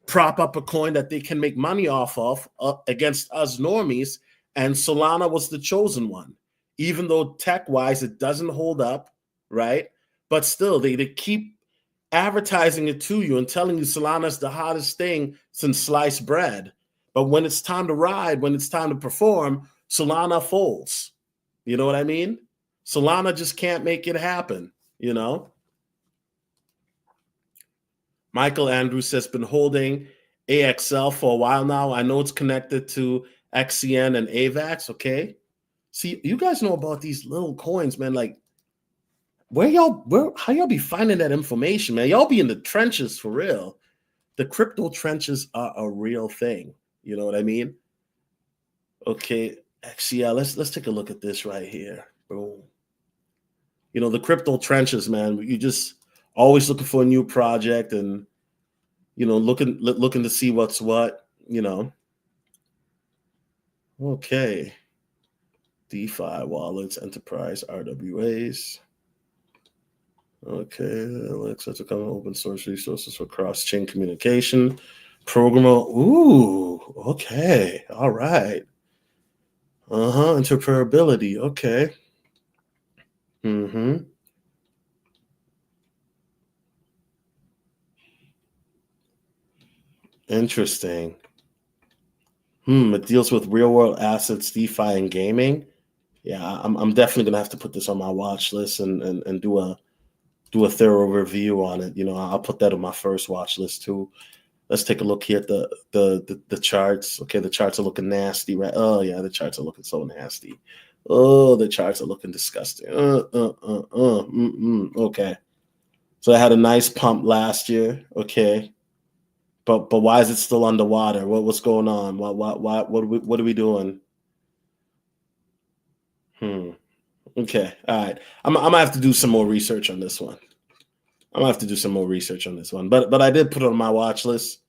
prop up a coin that they can make money off of against us normies. And Solana was the chosen one. Even though tech-wise it doesn't hold up, right? But still, they keep advertising it to you and telling you Solana is the hottest thing since sliced bread. But when it's time to ride, when it's time to perform, Solana folds. You know what I mean? Solana just can't make it happen, Michael Andrews has been holding AXL for a while now. I know it's connected to XCN and AVAX, okay? See, you guys know about these little coins, man. Like, how y'all be finding that information, man? Y'all be in the trenches for real. The crypto trenches are a real thing. You know what I mean? Okay, XCL, let's take a look at this right here. Boom. The crypto trenches, man. You just always looking for a new project and looking to see what's what, Okay. DeFi wallets, enterprise RWAs. Okay, Alexa to come open source resources for cross-chain communication. Programmable. Ooh, okay. All right. Interoperability. Okay. Interesting. It deals with real world assets, DeFi, and gaming. Yeah, I'm definitely gonna have to put this on my watch list and do a thorough review on it. I'll put that on my first watch list too. Let's take a look here at the charts. Okay, the charts are looking nasty, right? Oh yeah, the charts are looking so nasty. Oh, the charts are looking disgusting. Okay, so I had a nice pump last year. Okay, but why is it still underwater? What's going on? What are we doing? Okay, all right. I'm gonna have to do some more research on this one. But I did put it on my watch list.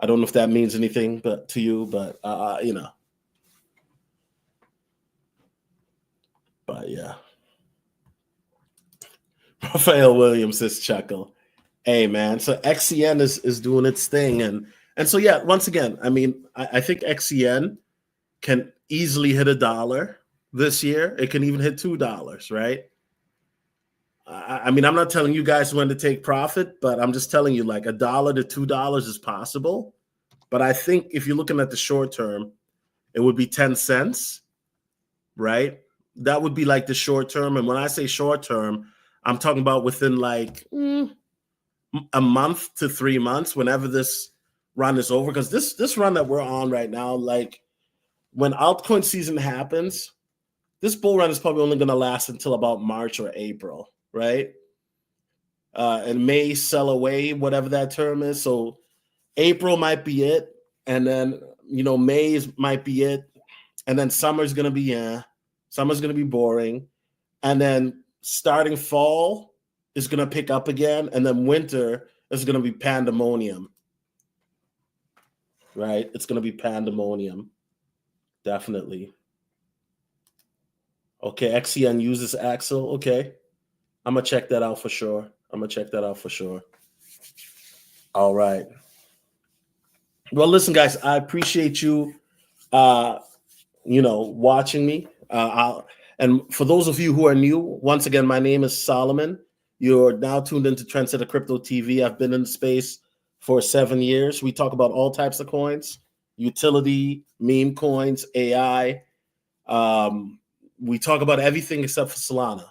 I don't know if that means anything to you, but But yeah. Raphael Williams says chuckle. Hey man, so XCN is doing its thing, and so yeah, once again, I mean, I think XCN can easily hit $1 this year. It can even hit $2, right? I mean, I'm not telling you guys when to take profit, but I'm just telling you, like, $1 to $2 is possible. But I think if you're looking at the short term, it would be 10 cents, right? That would be like the short term. And when I say short term, I'm talking about within like a month to 3 months, whenever this run is over. Because this run that we're on right now, like when altcoin season happens, this bull run is probably only going to last until about March or April, right? And May sell away, whatever that term is. So April might be it. And then, May might be it. And then summer's going to be, summer's going to be boring. And then starting fall is going to pick up again. And then winter is going to be pandemonium, right? It's going to be pandemonium. Definitely. Okay, XCN uses Axel. Okay. I'm going to check that out for sure. All right. Well, listen, guys, I appreciate you, watching me. And for those of you who are new, once again, my name is Solomon. You're now tuned into Trendsetter Crypto TV. I've been in the space for 7 years. We talk about all types of coins, utility, meme coins, AI. We talk about everything except for Solana.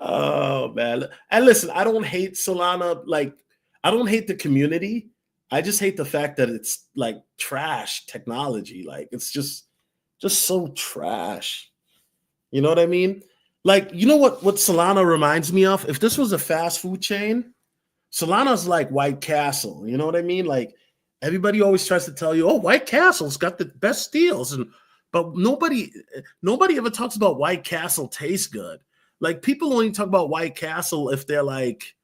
Oh, man. And listen, I don't hate Solana. Like, I don't hate the community. I just hate the fact that it's like trash technology. Like, it's just so trash. You know what I mean? Like, you know what Solana reminds me of? If this was a fast food chain, Solana's like White Castle. You know what I mean? Like, everybody always tries to tell you, oh, White Castle's got the best deals. But nobody ever talks about White Castle tastes good. Like, people only talk about White Castle if they're like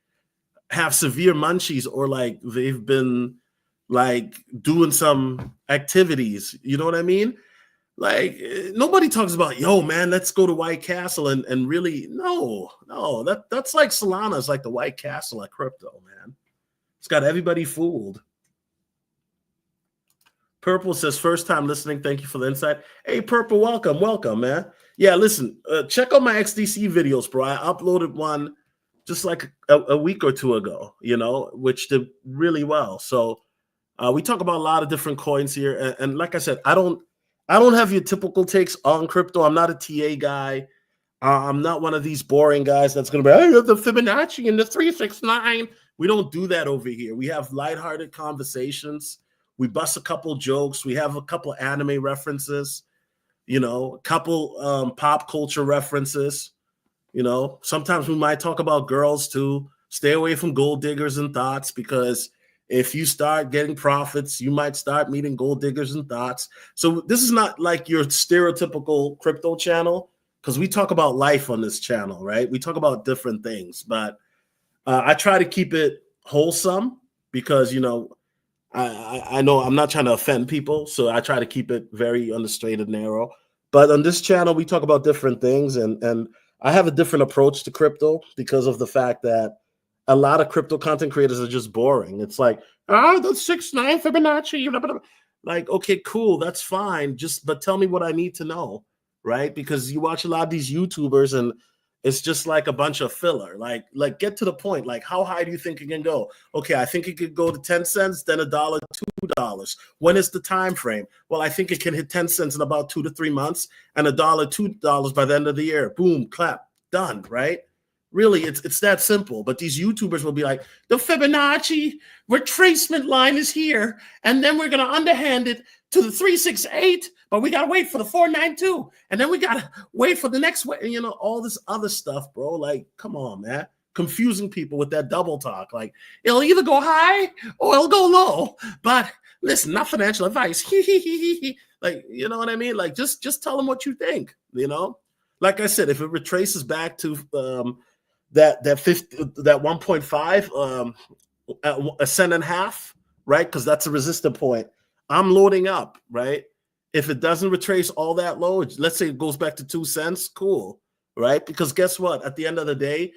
have severe munchies or like they've been like doing some activities. You know what I mean? Like, nobody talks about, yo, man, let's go to White Castle and really, no, that's like Solana is like the White Castle at crypto, man. It's got everybody fooled. Purple says, first time listening. Thank you for the insight. Hey, Purple, welcome, man. Yeah, listen, check out my XDC videos, bro. I uploaded one just like a week or two ago, which did really well. So we talk about a lot of different coins here. And like I said, I don't have your typical takes on crypto. I'm not a TA guy. I'm not one of these boring guys that's going to be, hey, the Fibonacci and the 369. We don't do that over here. We have lighthearted conversations. We bust a couple jokes. We have a couple anime references, a couple pop culture references. Sometimes we might talk about girls too. Stay away from gold diggers and thoughts, because if you start getting profits, you might start meeting gold diggers and thoughts. So this is not like your stereotypical crypto channel, because we talk about life on this channel, right? We talk about different things, but I try to keep it wholesome because, I know I'm not trying to offend people, so I try to keep it very on the straight and narrow. But on this channel, we talk about different things, and I have a different approach to crypto because of the fact that a lot of crypto content creators are just boring. It's like, the 6-9 Fibonacci. Like, okay, cool, that's fine. But tell me what I need to know, right? Because you watch a lot of these YouTubers and It's just like a bunch of filler. Like get to the point. Like, how high do you think it can go? Okay, I think it could go to 10 cents, then $1, $2. When is the time frame? Well, I think it can hit 10 cents in about 2 to 3 months, and $1, $2 by the end of the year. Boom, clap, done, right? Really, it's that simple. But these YouTubers will be like, the Fibonacci retracement line is here, and then we're going to underhand it to the 368, but we got to wait for the 492, and then we got to wait for the next way, all this other stuff, bro. Like, come on, man. Confusing people with that double talk. Like, it'll either go high or it'll go low. But listen, not financial advice. Like, you know what I mean? Like, just tell them what you think, Like I said, if it retraces back to that 1.5, a cent and a half, right? Because that's a resistant point. I'm loading up, right? If it doesn't retrace all that low, let's say it goes back to 2 cents, cool, right? Because guess what? At the end of the day,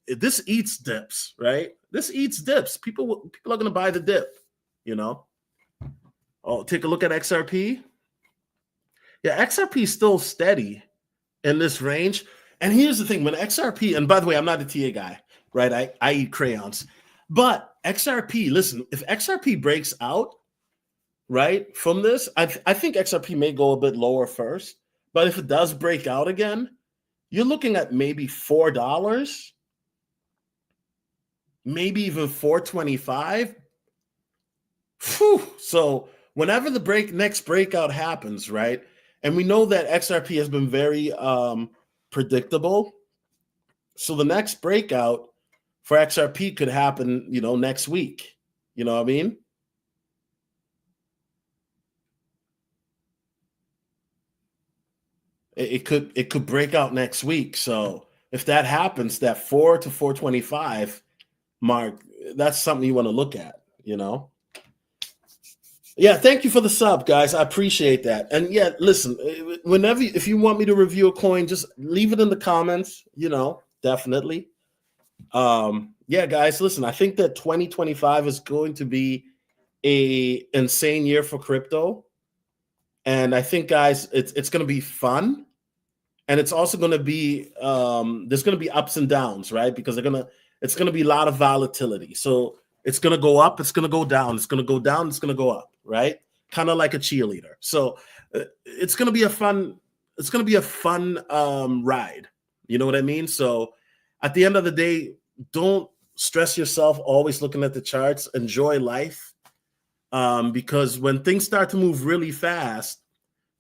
this eats dips, right? This eats dips. People are going to buy the dip, Oh, take a look at XRP. Yeah, XRP is still steady in this range. And here's the thing, when XRP, and by the way, I'm not a TA guy, right? I eat crayons. But XRP, listen, if XRP breaks out, right, from this, I think XRP may go a bit lower first. But if it does break out again, you're looking at maybe $4, maybe even $4.25. Whew. So whenever the next breakout happens, right, and we know that XRP has been very predictable. So the next breakout for XRP could happen, next week. You know what I mean? It could break out next week. So if that happens, that 4 to 4.25 mark, that's something you want to look at, Yeah, thank you for the sub, guys. I appreciate that. And yeah, listen, if you want me to review a coin, just leave it in the comments, definitely. Yeah, guys, listen, I think that 2025 is going to be a insane year for crypto. And I think, guys, it's going to be fun. And it's also going to be, there's going to be ups and downs, right? Because it's going to be a lot of volatility. So it's going to go up, it's going to go down, it's going to go down, it's going to go up, right? Kind of like a cheerleader. So it's going to be a fun ride. You know what I mean? So at the end of the day, don't stress yourself always looking at the charts. Enjoy life. Because when things start to move really fast,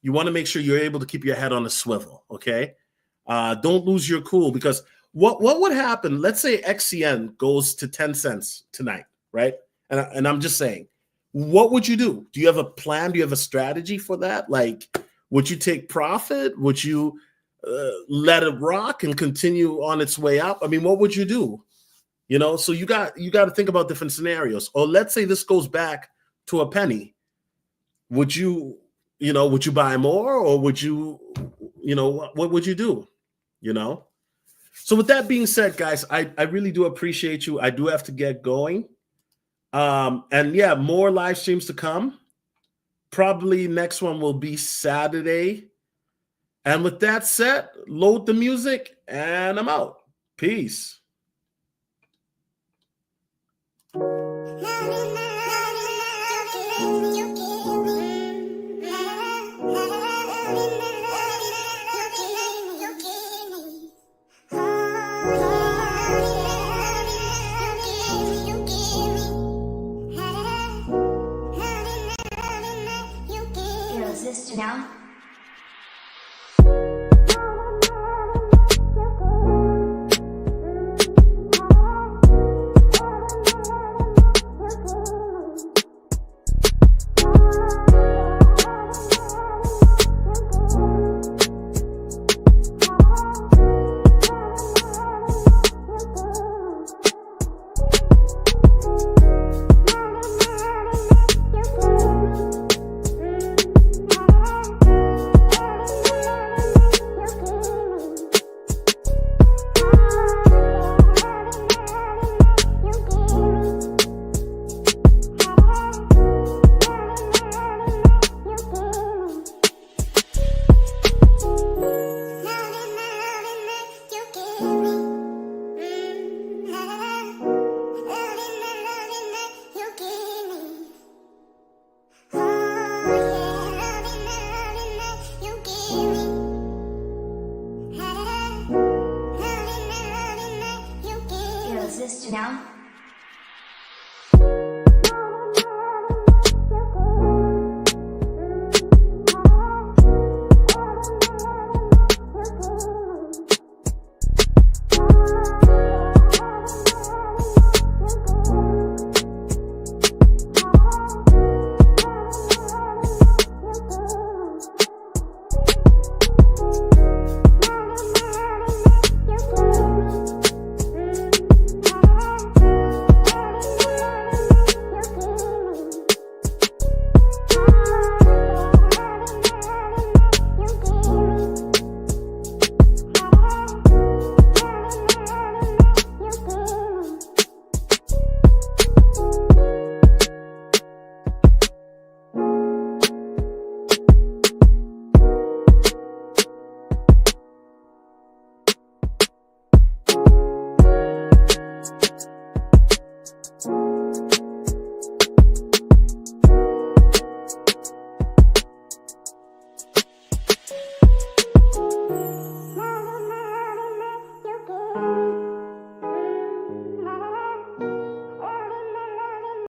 you want to make sure you're able to keep your head on a swivel, okay? Don't lose your cool, because what would happen? Let's say XCN goes to 10 cents tonight, right? And I'm just saying, what would you do? Do you have a plan? Do you have a strategy for that? Like, would you take profit? Would you let it rock and continue on its way up? I mean, what would you do? So you got to think about different scenarios. Or let's say this goes back to a penny. Would you buy more, or would you, what would you do? So with that being said, guys, I really do appreciate you. I do have to get going. And yeah, more live streams to come. Probably next one will be Saturday. And with that said, load the music and I'm out. Peace.